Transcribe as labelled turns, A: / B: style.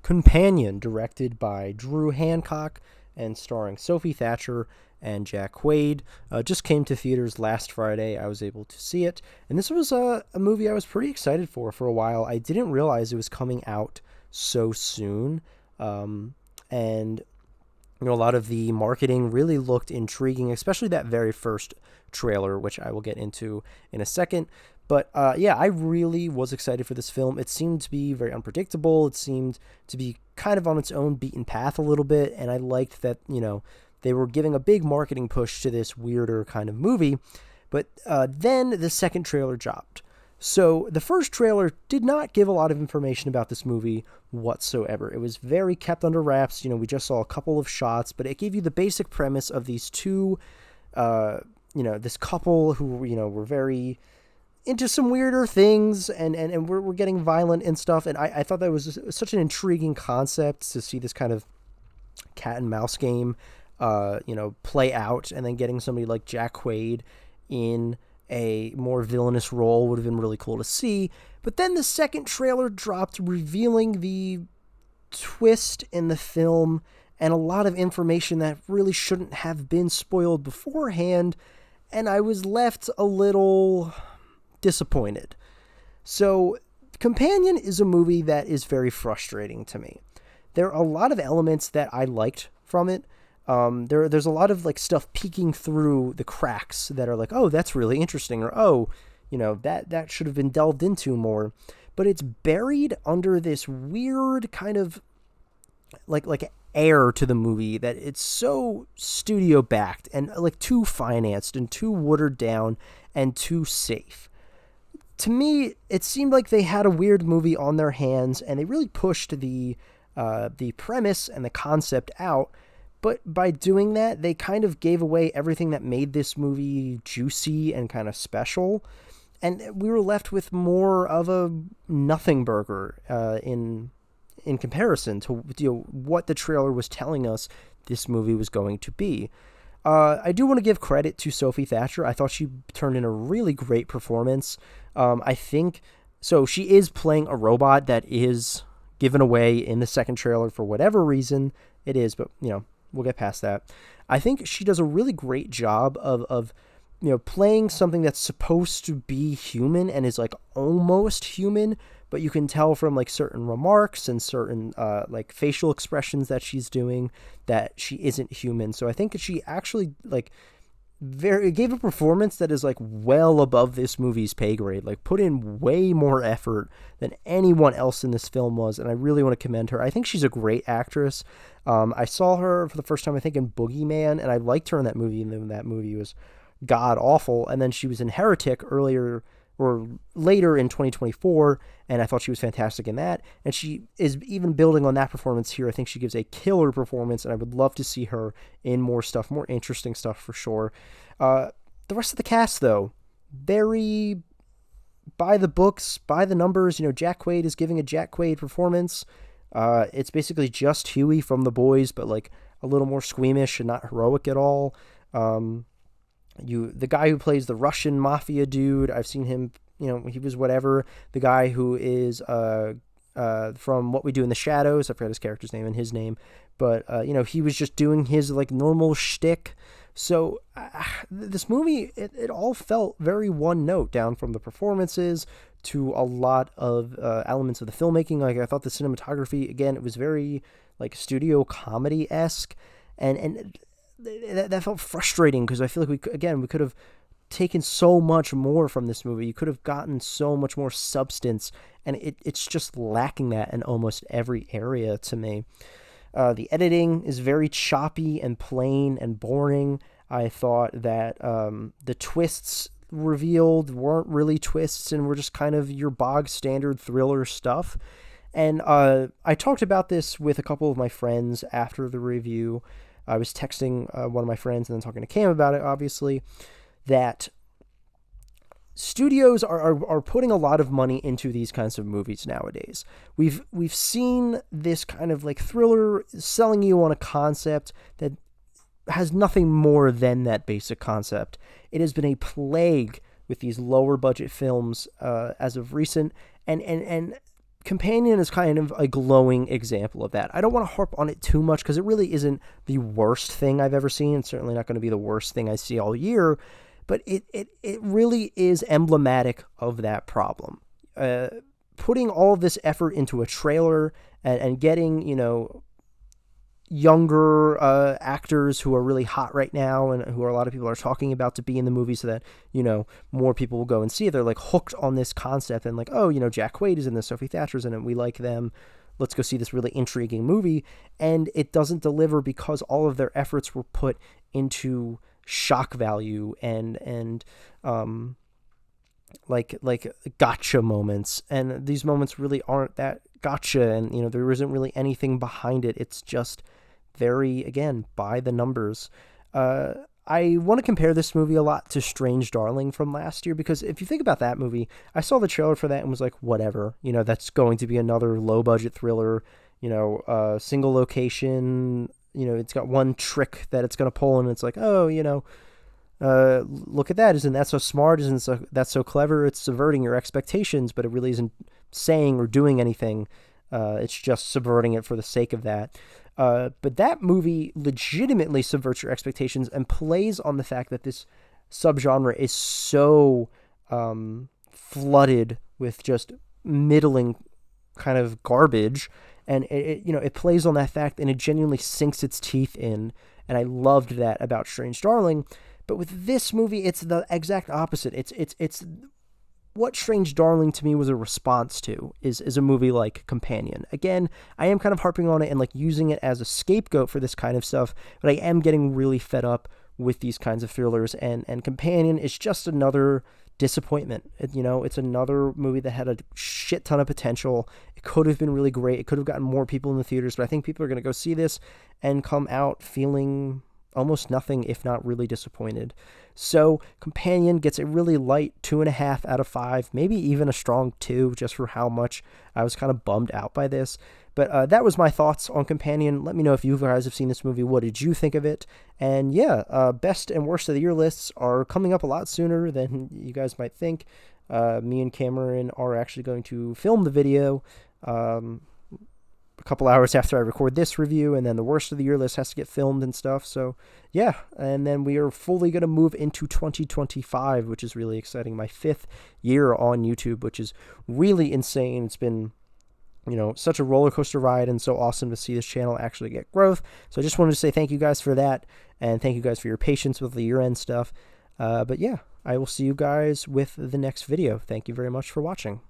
A: Companion, directed by Drew Hancock and starring Sophie Thatcher and Jack Quaid. Just came to theaters last Friday. I was able to see it. And this was a movie I was pretty excited for a while. I didn't realize it was coming out so soon. And a lot of the marketing really looked intriguing, especially that very first trailer, which I will get into in a second. But yeah, I really was excited for this film. It seemed to be very unpredictable. It seemed to be kind of on its own beaten path a little bit. And I liked that, they were giving a big marketing push to this weirder kind of movie. But then the second trailer dropped. So the first trailer did not give a lot of information about this movie whatsoever. It was very kept under wraps. We just saw a couple of shots, but it gave you the basic premise of these two, this couple who, were very into some weirder things and we're getting violent and stuff. And I thought that was such an intriguing concept to see this kind of cat and mouse game, play out, and then getting somebody like Jack Quaid in a more villainous role would have been really cool to see. But then the second trailer dropped, revealing the twist in the film and a lot of information that really shouldn't have been spoiled beforehand, and I was left a little disappointed. So Companion is a movie that is very frustrating to me. There are a lot of elements that I liked from it. There's a lot of stuff peeking through the cracks that are like, oh, that's really interesting, or oh, that should have been delved into more. But it's buried under this weird kind of like air to the movie that it's so studio backed and too financed and too watered down and too safe. To me, it seemed like they had a weird movie on their hands and they really pushed the premise and the concept out. But by doing that, they kind of gave away everything that made this movie juicy and kind of special. And we were left with more of a nothing burger in comparison to what the trailer was telling us this movie was going to be. I do want to give credit to Sophie Thatcher. I thought she turned in a really great performance. I think so. She is playing a robot that is given away in the second trailer for whatever reason it is, but we'll get past that. I think she does a really great job of playing something that's supposed to be human and is almost human, but you can tell from certain remarks and certain facial expressions that she's doing that she isn't human. So I think that she actually gave a performance that is well above this movie's pay grade, put in way more effort than anyone else in this film was, and I really want to commend her. I think she's a great actress. I saw her for the first time, I think, in Boogeyman, and I liked her in that movie, and then that movie was god awful. And then she was in Heretic earlier or later in 2024, and I thought she was fantastic in that. And she is even building on that performance here. I think she gives a killer performance, and I would love to see her in more stuff, more interesting stuff for sure. The rest of the cast, though, very by the books, by the numbers. Jack Quaid is giving a Jack Quaid performance. It's basically just Huey from The Boys, but a little more squeamish and not heroic at all. The guy who plays the Russian mafia dude, I've seen him, he was whatever. The guy who is from What We Do in the Shadows, I forgot his character's name and his name, but he was just doing his normal shtick. So this movie, it all felt very one note, down from the performances to a lot of elements of the filmmaking. I thought the cinematography, again, it was very studio comedy-esque, and that felt frustrating because I feel like we could have taken so much more from this movie. You could have gotten so much more substance, and it's just lacking that in almost every area to me. The editing is very choppy and plain and boring. I thought that the twists revealed weren't really twists and were just kind of your bog standard thriller stuff. And I talked about this with a couple of my friends after the review. I was texting one of my friends and then talking to Cam about it, obviously, that studios are putting a lot of money into these kinds of movies nowadays. We've seen this kind of thriller selling you on a concept that has nothing more than that basic concept. It has been a plague with these lower budget films as of recent, and Companion is kind of a glowing example of that. I don't want to harp on it too much because it really isn't the worst thing I've ever seen. It's certainly not going to be the worst thing I see all year, but it really is emblematic of that problem. Putting all of this effort into a trailer and getting, younger actors who are really hot right now and who a lot of people are talking about to be in the movie so that, more people will go and see it. They're like hooked on this concept and like, oh, Jack Quaid is in this, Sophie Thatcher's in it, we like them. Let's go see this really intriguing movie. And it doesn't deliver because all of their efforts were put into shock value and like gotcha moments. And these moments really aren't that gotcha. And, there isn't really anything behind it. It's just very, again, by the numbers. I want to compare this movie a lot to Strange Darling from last year, because if you think about that movie, I saw the trailer for that and was like, whatever, that's going to be another low budget thriller, single location, it's got one trick that it's going to pull and it's like, oh, look at that. Isn't that so smart? That so clever? It's subverting your expectations, but it really isn't saying or doing anything. It's just subverting it for the sake of that. But that movie legitimately subverts your expectations and plays on the fact that this subgenre is so flooded with just middling kind of garbage. And it plays on that fact and it genuinely sinks its teeth in. And I loved that about Strange Darling. But with this movie, it's the exact opposite. It's what Strange Darling to me was a response to is a movie like Companion. Again, I am kind of harping on it and like using it as a scapegoat for this kind of stuff, but I am getting really fed up with these kinds of thrillers, and Companion is just another disappointment. It's another movie that had a shit ton of potential. It could have been really great. It could have gotten more people in the theaters, but I think people are going to go see this and come out feeling almost nothing, if not really disappointed. So Companion gets a really light 2.5 out of 5, maybe even a strong 2, just for how much I was kind of bummed out by this. But that was my thoughts on Companion. Let me know if you guys have seen this movie. What did you think of it? And yeah, best and worst of the year lists are coming up a lot sooner than you guys might think. Me and Cameron are actually going to film the video a couple hours after I record this review, and then the worst of the year list has to get filmed and stuff. So yeah, and then we are fully going to move into 2025, which is really exciting. My 5th year on YouTube, which is really insane. It's been, such a roller coaster ride, and so awesome to see this channel actually get growth. So I just wanted to say thank you guys for that, and thank you guys for your patience with the year-end stuff. But yeah, I will see you guys with the next video. Thank you very much for watching.